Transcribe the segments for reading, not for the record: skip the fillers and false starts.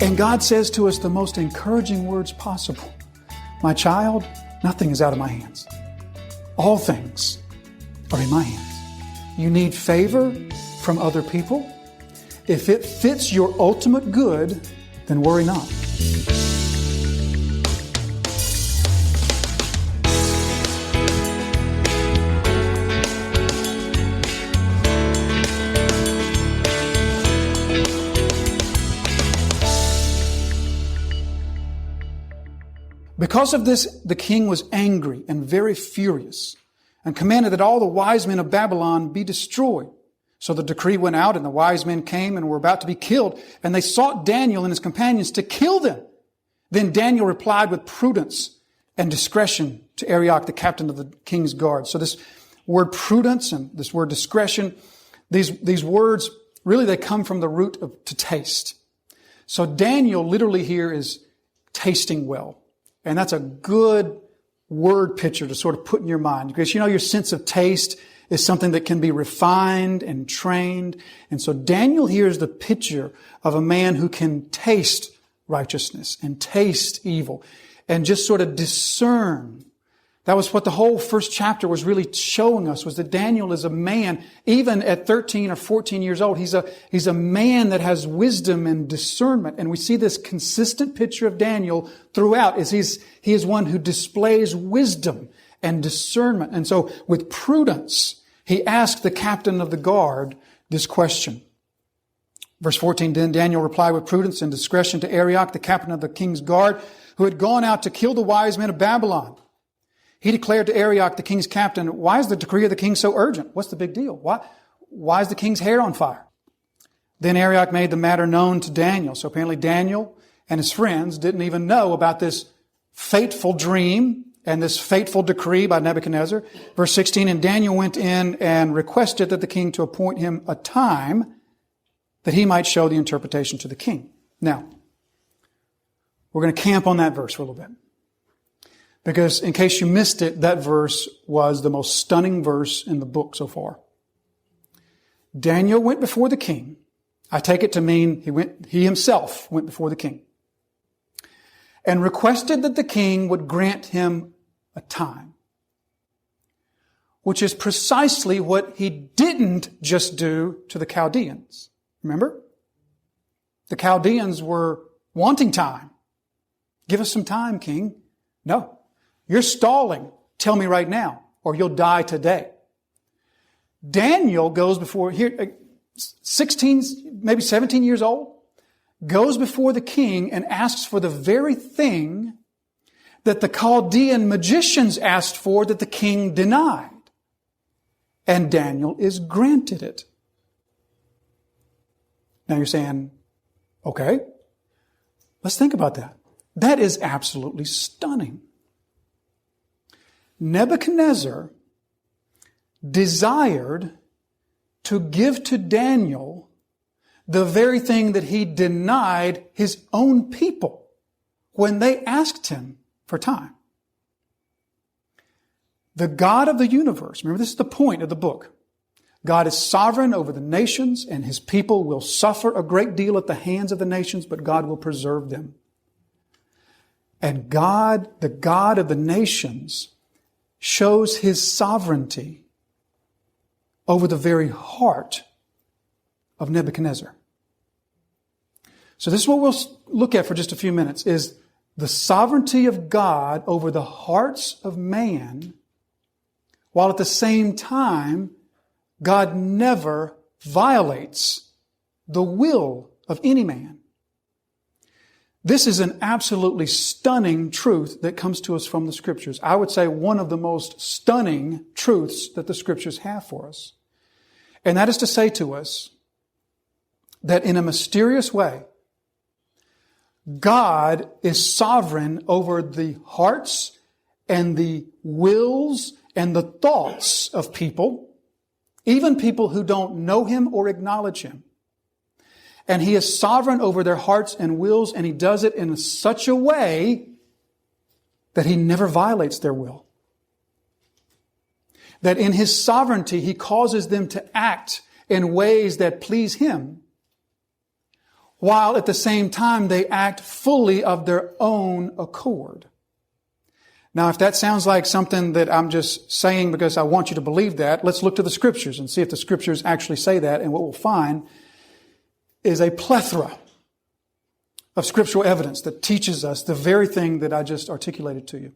And God says to us the most encouraging words possible. My child, nothing is out of my hands. All things are in my hands. You need favor from other people. If it fits your ultimate good, then worry not. Because of this, the king was angry and very furious and commanded that all the wise men of Babylon be destroyed. So the decree went out, and the wise men came and were about to be killed, and they sought Daniel and his companions to kill them. Then Daniel replied with prudence and discretion to Arioch, the captain of the king's guard. So this word prudence and this word discretion, these words, really they come from the root of to taste. So Daniel literally here is tasting well. And that's a good word picture to sort of put in your mind. Because your sense of taste is something that can be refined and trained. And so Daniel here is the picture of a man who can taste righteousness and taste evil and just sort of discern. That was what the whole first chapter was really showing us, was that Daniel is a man, even at 13 or 14 years old, he's a man that has wisdom and discernment. And we see this consistent picture of Daniel throughout, he is one who displays wisdom and discernment. And so with prudence, he asked the captain of the guard this question. Verse 14, then Daniel replied with prudence and discretion to Arioch, the captain of the king's guard, who had gone out to kill the wise men of Babylon. He declared to Arioch, the king's captain, why is the decree of the king so urgent? What's the big deal? Why is the king's hair on fire? Then Arioch made the matter known to Daniel. So apparently Daniel and his friends didn't even know about this fateful dream and this fateful decree by Nebuchadnezzar. Verse 16, and Daniel went in and requested that the king to appoint him a time that he might show the interpretation to the king. Now, we're going to camp on that verse for a little bit. Because in case you missed it, that verse was the most stunning verse in the book so far. Daniel went before the king. I take it to mean he himself went before the king and requested that the king would grant him a time, which is precisely what he didn't just do to the Chaldeans. Remember? The Chaldeans were wanting time. Give us some time, king. No. You're stalling. Tell me right now, or you'll die today. Daniel goes before, here, 16, maybe 17 years old, goes before the king and asks for the very thing that the Chaldean magicians asked for that the king denied. And Daniel is granted it. Now you're saying, okay, let's think about that. That is absolutely stunning. Nebuchadnezzar desired to give to Daniel the very thing that he denied his own people when they asked him for time. The God of the universe, remember this is the point of the book. God is sovereign over the nations, and his people will suffer a great deal at the hands of the nations, but God will preserve them. And God, the God of the nations, shows his sovereignty over the very heart of Nebuchadnezzar. So this is what we'll look at for just a few minutes, is the sovereignty of God over the hearts of man, while at the same time, God never violates the will of any man. This is an absolutely stunning truth that comes to us from the Scriptures. I would say one of the most stunning truths that the Scriptures have for us. And that is to say to us that in a mysterious way, God is sovereign over the hearts and the wills and the thoughts of people, even people who don't know him or acknowledge him. And he is sovereign over their hearts and wills, and he does it in such a way that he never violates their will. That in his sovereignty, he causes them to act in ways that please him, while at the same time they act fully of their own accord. Now, if that sounds like something that I'm just saying because I want you to believe that, let's look to the Scriptures and see if the Scriptures actually say that. And what we'll find is a plethora of scriptural evidence that teaches us the very thing that I just articulated to you.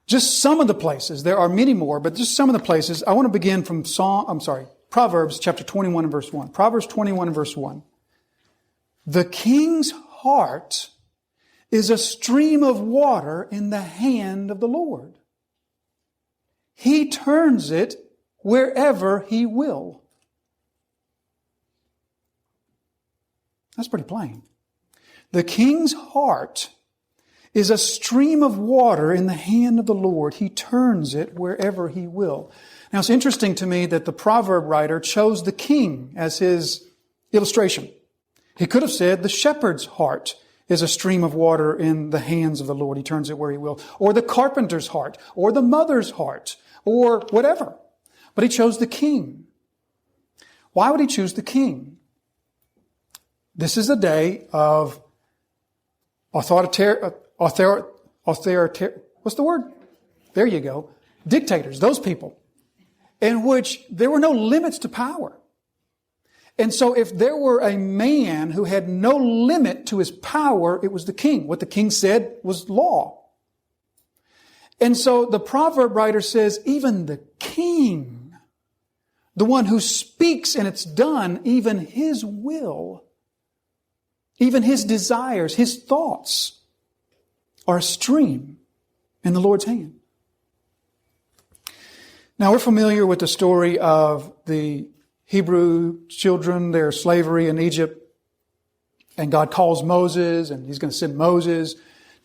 Just some of the places, there are many more, but just some of the places. I want to begin from Proverbs chapter 21 and verse 1. Proverbs 21 and verse 1. The king's heart is a stream of water in the hand of the Lord. He turns it wherever He will. That's pretty plain. The king's heart is a stream of water in the hand of the Lord. He turns it wherever He will. Now, it's interesting to me that the proverb writer chose the king as his illustration. He could have said the shepherd's heart is a stream of water in the hands of the Lord. He turns it where He will. Or the carpenter's heart, or the mother's heart, or whatever. But He chose the king. Why would He choose the king? This is a day of authoritarian, what's the word? There you go. Dictators, those people, in which there were no limits to power. And so if there were a man who had no limit to his power, it was the king. What the king said was law. And so the proverb writer says, even the king, the one who speaks and it's done, even his will, even his desires, his thoughts are a stream in the Lord's hand. Now we're familiar with the story of the Hebrew children, their slavery in Egypt. And God calls Moses, and He's going to send Moses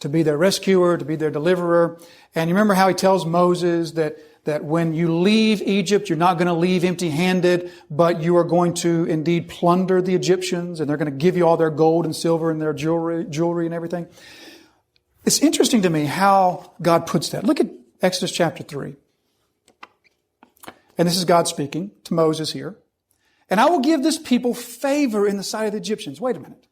to be their rescuer, to be their deliverer. And you remember how He tells Moses that when you leave Egypt, you're not going to leave empty-handed, but you are going to indeed plunder the Egyptians, and they're going to give you all their gold and silver and their jewelry and everything. It's interesting to me how God puts that. Look at Exodus chapter 3. And this is God speaking to Moses here. And I will give this people favor in the sight of the Egyptians. Wait a minute.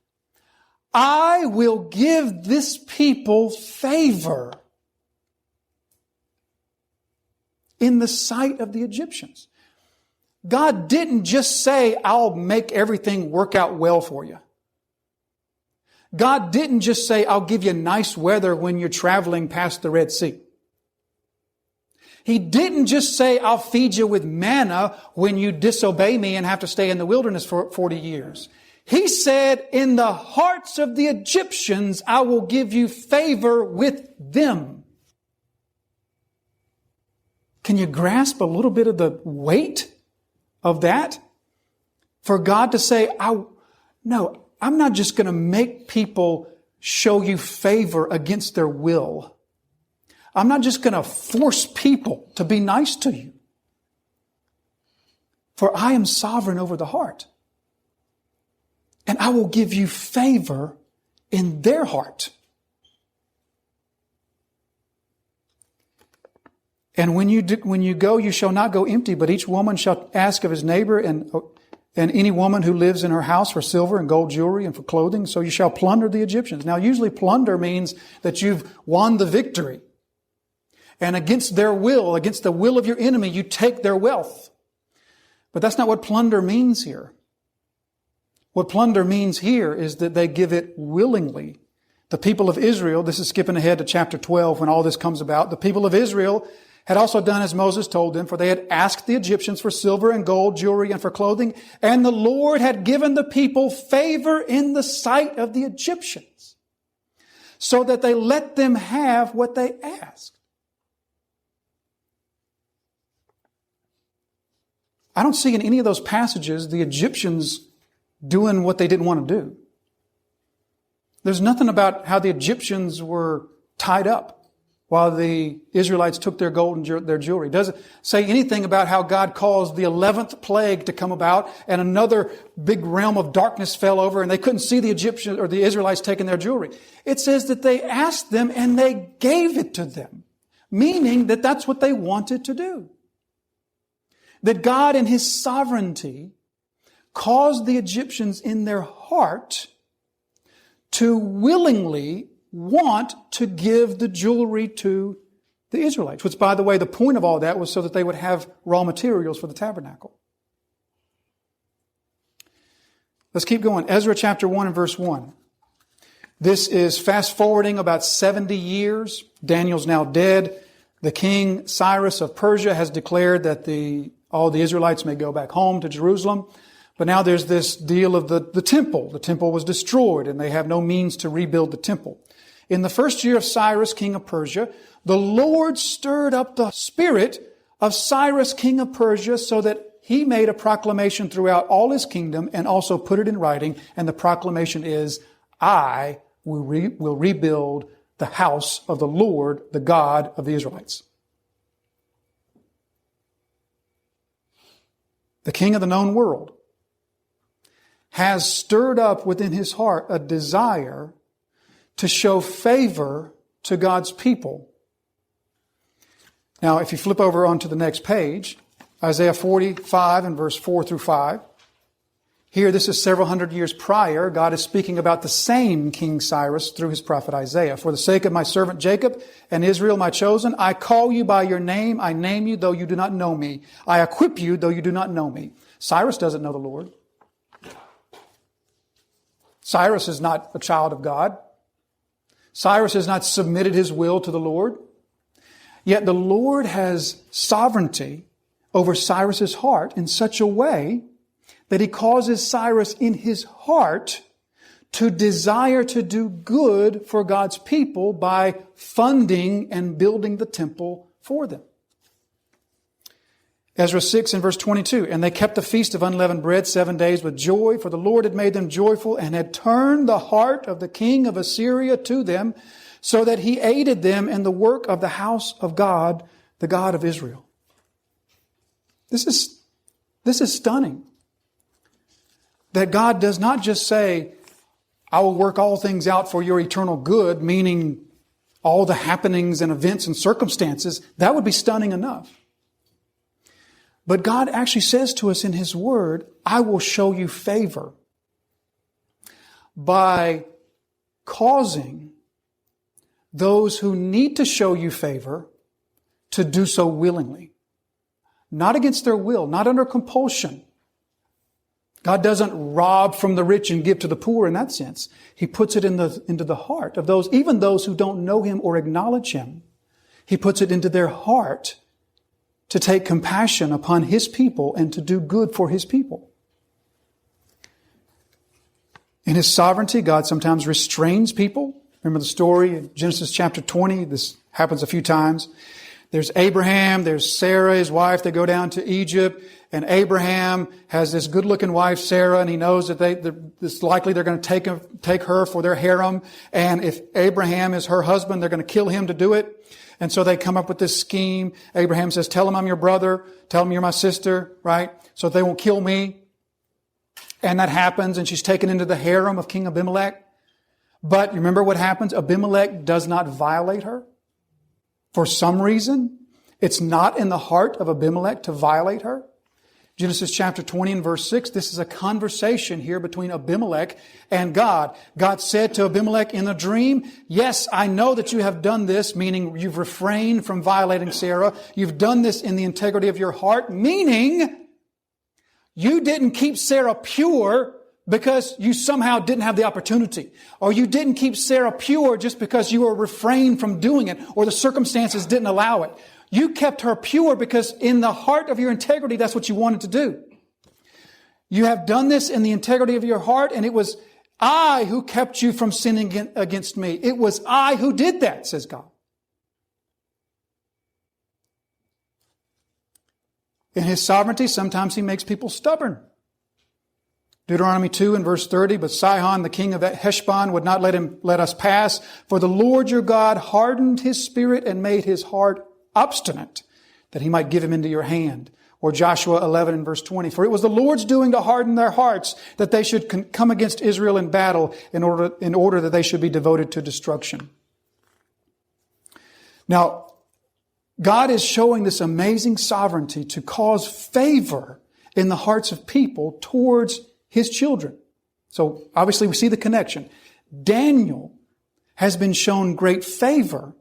I will give this people favor in the sight of the Egyptians. God didn't just say, I'll make everything work out well for you. God didn't just say, I'll give you nice weather when you're traveling past the Red Sea. He didn't just say, I'll feed you with manna when you disobey me and have to stay in the wilderness for 40 years. He said, in the hearts of the Egyptians, I will give you favor with them. Can you grasp a little bit of the weight of that? For God to say, no, I'm not just going to make people show you favor against their will. I'm not just going to force people to be nice to you. For I am sovereign over the heart. And I will give you favor in their heart. And when you go, you shall not go empty, but each woman shall ask of his neighbor and any woman who lives in her house for silver and gold jewelry and for clothing. So you shall plunder the Egyptians. Now, usually plunder means that you've won the victory. And against their will, against the will of your enemy, you take their wealth. But that's not what plunder means here. What plunder means here is that they give it willingly. The people of Israel, this is skipping ahead to chapter 12 when all this comes about. The people of Israel had also done as Moses told them, for they had asked the Egyptians for silver and gold, jewelry, and for clothing. And the Lord had given the people favor in the sight of the Egyptians, so that they let them have what they asked. I don't see in any of those passages the Egyptians doing what they didn't want to do. There's nothing about how the Egyptians were tied up while the Israelites took their gold and their jewelry. It doesn't say anything about how God caused the 11th plague to come about and another big realm of darkness fell over and they couldn't see the Egyptians or the Israelites taking their jewelry. It says that they asked them and they gave it to them, meaning that that's what they wanted to do. That God in His sovereignty caused the Egyptians in their heart to willingly want to give the jewelry to the Israelites, which, by the way, the point of all that was so that they would have raw materials for the tabernacle. Let's keep going. Ezra chapter 1 and verse 1. This is fast forwarding about 70 years. Daniel's now dead. The king Cyrus of Persia has declared that all the Israelites may go back home to Jerusalem. But now there's this deal of the temple. The temple was destroyed and they have no means to rebuild the temple. In the first year of Cyrus, king of Persia, the Lord stirred up the spirit of Cyrus, king of Persia, so that he made a proclamation throughout all his kingdom and also put it in writing. And the proclamation is, I will rebuild the house of the Lord, the God of the Israelites. The king of the known world has stirred up within his heart a desire to show favor to God's people. Now, if you flip over onto the next page, Isaiah 45 and verse 4 through 5. Here, this is several hundred years prior. God is speaking about the same King Cyrus through his prophet Isaiah. For the sake of my servant Jacob and Israel, my chosen, I call you by your name. I name you, though you do not know me. I equip you, though you do not know me. Cyrus doesn't know the Lord. Cyrus is not a child of God. Cyrus has not submitted his will to the Lord. Yet the Lord has sovereignty over Cyrus's heart in such a way that he causes Cyrus in his heart to desire to do good for God's people by funding and building the temple for them. Ezra 6 and verse 22, and they kept the feast of unleavened bread 7 days with joy, for the Lord had made them joyful and had turned the heart of the king of Assyria to them, so that he aided them in the work of the house of God, the God of Israel. This is stunning. That God does not just say, I will work all things out for your eternal good, meaning all the happenings and events and circumstances. That would be stunning enough. But God actually says to us in His Word, I will show you favor by causing those who need to show you favor to do so willingly. Not against their will, not under compulsion. God doesn't rob from the rich and give to the poor in that sense. He puts it into the heart of those, even those who don't know Him or acknowledge Him. He puts it into their heart to take compassion upon His people and to do good for His people. In His sovereignty, God sometimes restrains people. Remember the story in Genesis chapter 20? This happens a few times. There's Abraham, there's Sarah, his wife. They go down to Egypt, and Abraham has this good-looking wife, Sarah, and he knows that it's likely they're going to take her for their harem. And if Abraham is her husband, they're going to kill him to do it. And so they come up with this scheme. Abraham says, tell him I'm your brother. Tell him you're my sister, right? So they won't kill me. And that happens, and she's taken into the harem of King Abimelech. But you remember what happens? Abimelech does not violate her. For some reason, it's not in the heart of Abimelech to violate her. Genesis chapter 20 and verse 6, this is a conversation here between Abimelech and God. God said to Abimelech in a dream, yes, I know that you have done this, meaning you've refrained from violating Sarah. You've done this in the integrity of your heart, meaning you didn't keep Sarah pure because you somehow didn't have the opportunity. Or you didn't keep Sarah pure just because you were refrained from doing it or the circumstances didn't allow it. You kept her pure because in the heart of your integrity, that's what you wanted to do. You have done this in the integrity of your heart, and it was I who kept you from sinning against me. It was I who did that, says God. In His sovereignty, sometimes He makes people stubborn. Deuteronomy 2 and verse 30, but Sihon, the king of Heshbon, would not let us pass, for the Lord your God hardened his spirit and made his heart obstinate, that He might give him into your hand. Or Joshua 11 and verse 20, for it was the Lord's doing to harden their hearts, that they should come against Israel in battle in order that they should be devoted to destruction. Now, God is showing this amazing sovereignty to cause favor in the hearts of people towards His children. So obviously we see the connection. Daniel has been shown great favor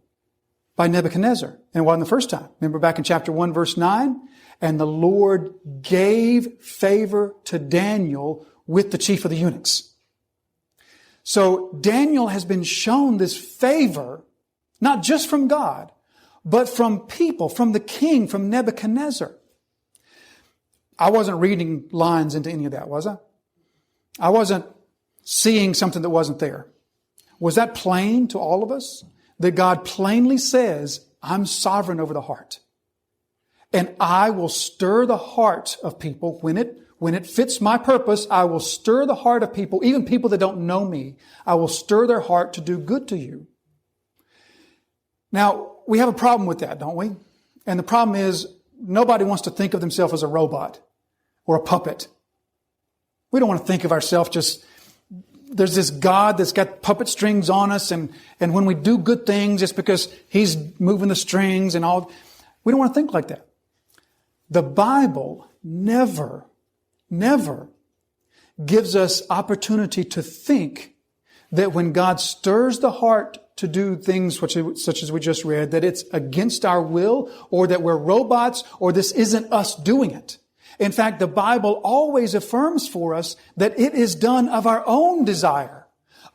by Nebuchadnezzar. And it wasn't the first time. Remember back in chapter 1, verse 9? And the Lord gave favor to Daniel with the chief of the eunuchs. So Daniel has been shown this favor, not just from God, but from people, from the king, from Nebuchadnezzar. I wasn't reading lines into any of that, was I? I wasn't seeing something that wasn't there. Was that plain to all of us? That God plainly says, I'm sovereign over the heart. And I will stir the heart of people when it fits my purpose. I will stir the heart of people, even people that don't know me. I will stir their heart to do good to you. Now, we have a problem with that, don't we? And the problem is nobody wants to think of themselves as a robot or a puppet. We don't want to think of ourselves just, there's this God that's got puppet strings on us, and when we do good things, it's because He's moving the strings and all. We don't want to think like that. The Bible never gives us opportunity to think that when God stirs the heart to do things such as we just read, that it's against our will, or that we're robots, or this isn't us doing it. In fact, the Bible always affirms for us that it is done of our own desire,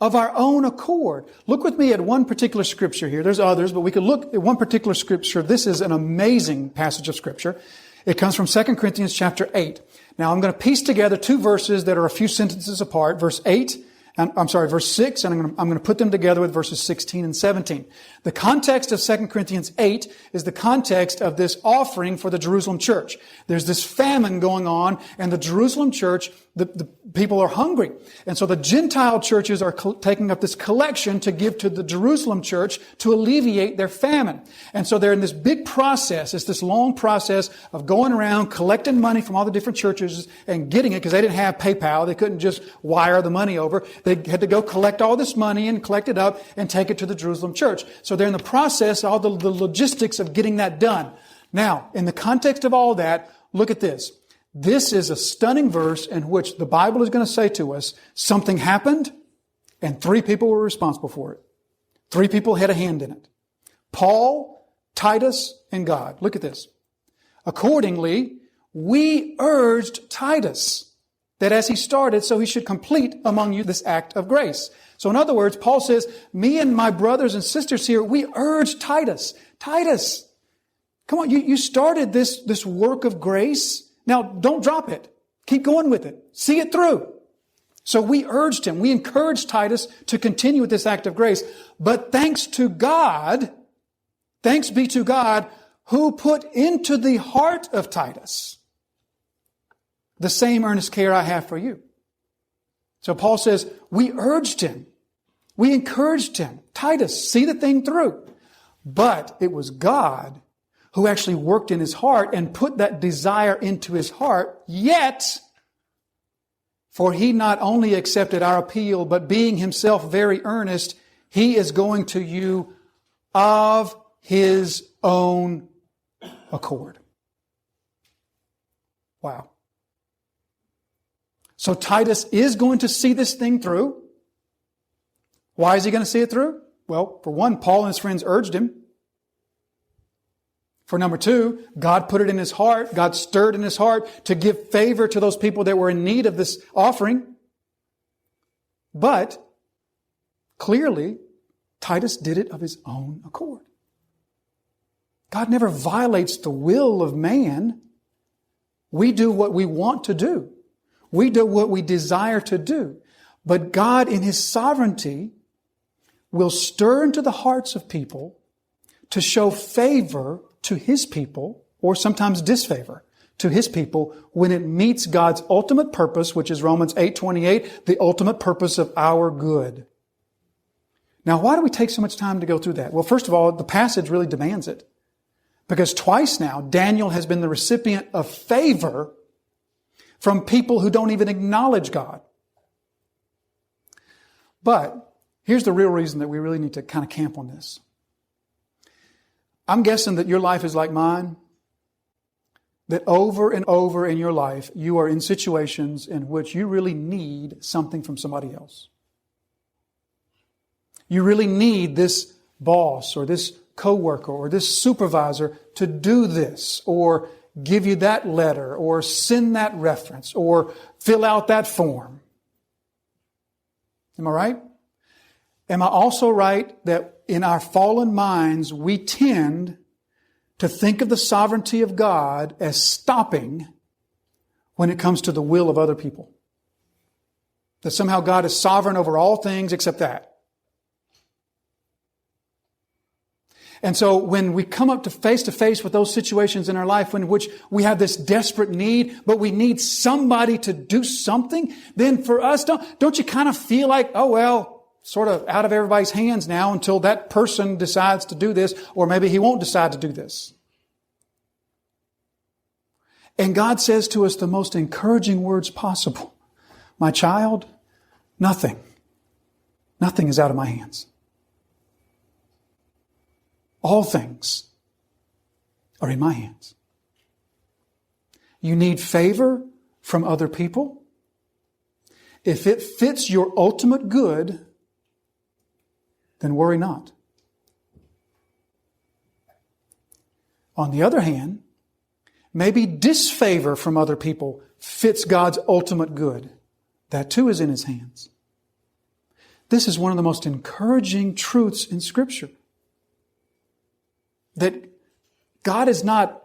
of our own accord. Look with me at one particular scripture here. There's others, but we could look at one particular scripture. This is an amazing passage of scripture. It comes from 2 Corinthians chapter 8. Now, I'm going to piece together two verses that are a few sentences apart. Verse 6, and I'm going to put them together with verses 16 and 17. The context of 2 Corinthians 8 is the context of this offering for the Jerusalem church. There's this famine going on, and the Jerusalem church, the people are hungry. And so the Gentile churches are taking up this collection to give to the Jerusalem church to alleviate their famine. And so they're in this big process. It's this long process of going around collecting money from all the different churches and getting it, because they didn't have PayPal. They couldn't just wire the money over. They had to go collect all this money and collect it up and take it to the Jerusalem church. So they're in the process, all the logistics of getting that done. Now, in the context of all that, look at this. This is a stunning verse in which the Bible is going to say to us, something happened and three people were responsible for it. Three people had a hand in it. Paul, Titus, and God. Look at this. Accordingly, we urged Titus that as he started, so he should complete among you this act of grace. So in other words, Paul says, me and my brothers and sisters here, we urge Titus. Titus, come on, you started this work of grace. Now, don't drop it. Keep going with it. See it through. So we urged him. We encouraged Titus to continue with this act of grace. But thanks be to God, who put into the heart of Titus the same earnest care I have for you. So Paul says, we urged him. We encouraged him. Titus, see the thing through. But it was God who actually worked in his heart and put that desire into his heart. Yet, for he not only accepted our appeal, but being himself very earnest, he is going to you of his own accord. Wow. So Titus is going to see this thing through. Why is he going to see it through? Well, for one, Paul and his friends urged him. For number two, God put it in his heart. God stirred in his heart to give favor to those people that were in need of this offering. But clearly, Titus did it of his own accord. God never violates the will of man. We do what we want to do. We do what we desire to do. But God, in His sovereignty, will stir into the hearts of people to show favor to His people, or sometimes disfavor to His people, when it meets God's ultimate purpose, which is Romans 8:28, the ultimate purpose of our good. Now, why do we take so much time to go through that? Well, first of all, the passage really demands it. Because twice now, Daniel has been the recipient of favor from people who don't even acknowledge God. But here's the real reason that we really need to kind of camp on this. I'm guessing that your life is like mine, that over and over in your life, you are in situations in which you really need something from somebody else. You really need this boss or this coworker or this supervisor to do this or give you that letter or send that reference or fill out that form. Am I right? Am I also right that in our fallen minds we tend to think of the sovereignty of God as stopping when it comes to the will of other people? That somehow God is sovereign over all things except that. And so when we come up to face with those situations in our life in which we have this desperate need, but we need somebody to do something, then for us, don't you kind of feel like, oh, well, sort of out of everybody's hands now until that person decides to do this, or maybe he won't decide to do this. And God says to us the most encouraging words possible. My child, nothing is out of my hands. All things are in my hands. You need favor from other people. If it fits your ultimate good, then worry not. On the other hand, maybe disfavor from other people fits God's ultimate good. That too is in His hands. This is one of the most encouraging truths in Scripture. That God is not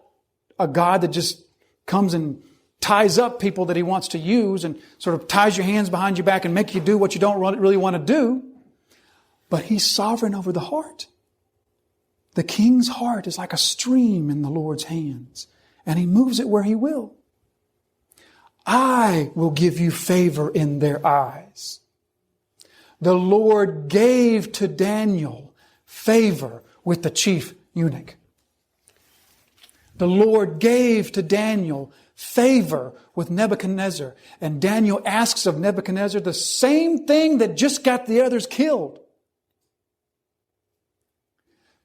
a God that just comes and ties up people that He wants to use and sort of ties your hands behind your back and make you do what you don't really want to do. But He's sovereign over the heart. The king's heart is like a stream in the Lord's hands, and He moves it where He will. I will give you favor in their eyes. The Lord gave to Daniel favor with the chief eunuch. The Lord gave to Daniel favor with Nebuchadnezzar. And Daniel asks of Nebuchadnezzar the same thing that just got the others killed.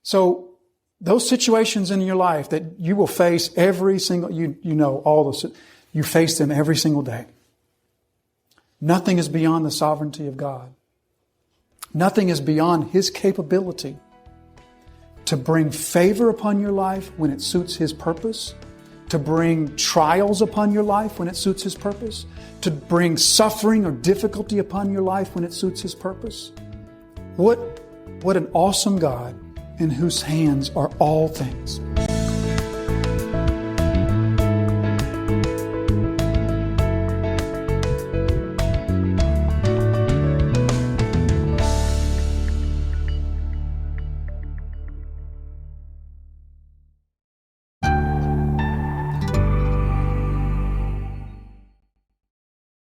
So those situations in your life that you will face every single, you know all those, you face them every single day. Nothing is beyond the sovereignty of God. Nothing is beyond His capability to bring favor upon your life when it suits His purpose, to bring trials upon your life when it suits His purpose, to bring suffering or difficulty upon your life when it suits His purpose. What an awesome God in whose hands are all things.